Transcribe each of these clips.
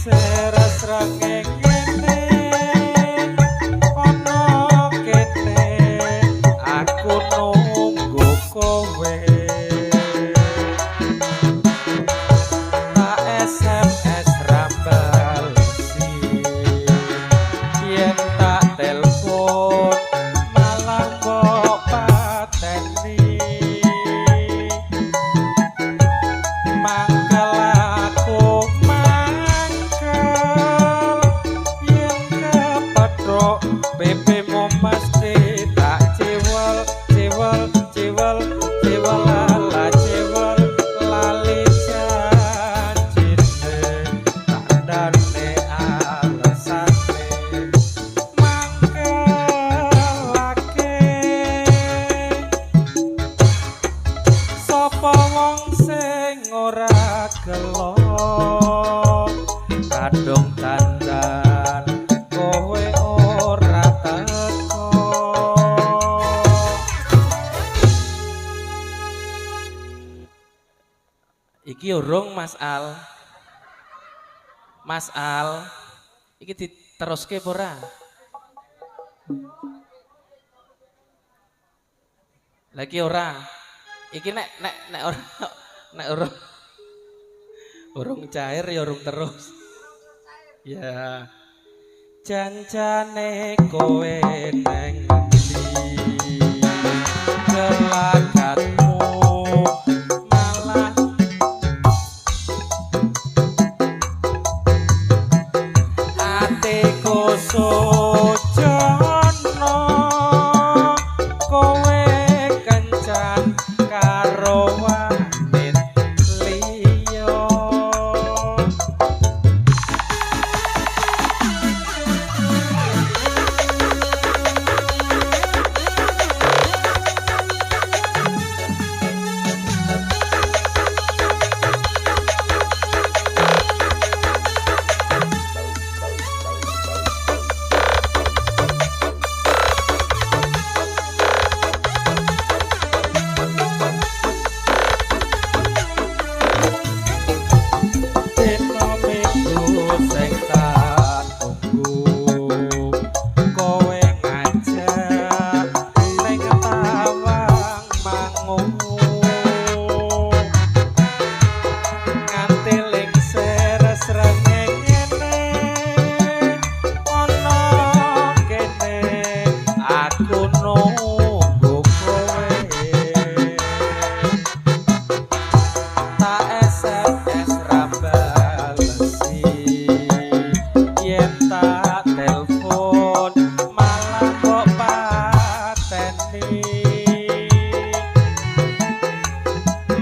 seres rengenge ana kene aku nunggu kowe tak SMS rambal si yen tak telepon malah kok pateni mangkel aku mangkel yen kepethuk bebemu mesti tak cewel cewel cewel cewel ala cewel lali janjine tak darne alasane mangkelake sapa wong sing ora gelo kadung dandan kowe ora teko iki urung Mas Al iki diteruske apa ora lagi ora iki nek ora nek urung cair ya urung terus ya janjane kowe neng ndi gelagatmu malah atiku sujono kowe kencan karo wanit liya dina minggu sing tak tunggu kowe ngajak ning tawang mangu nganti ling seres rengenge ana kene aku nunggu kowe tak SMS rambalesi yen tak telepon malah kok pateni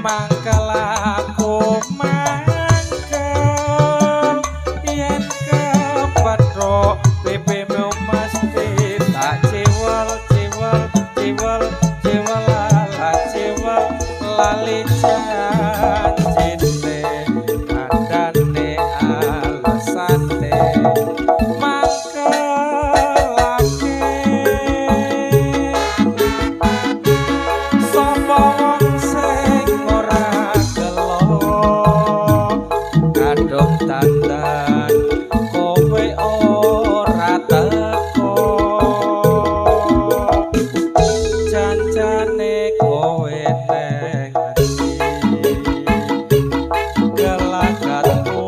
mangkel aku mangkel yen kepethuk bebemu mesti tak cewel cewel cewel cewel ala cewel lali janjine kandhane alasane mangkelake sapa wong sing ora gelo kadung dandan kowe ora teko janjane kowe neng gelagatmu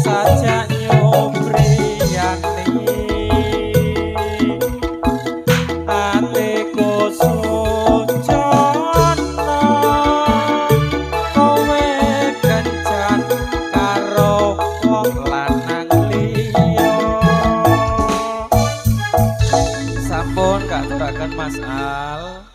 sajak nyobriyani atiku sujono kowe kencan karo wong lanang liya sampun gak turaken Mas Al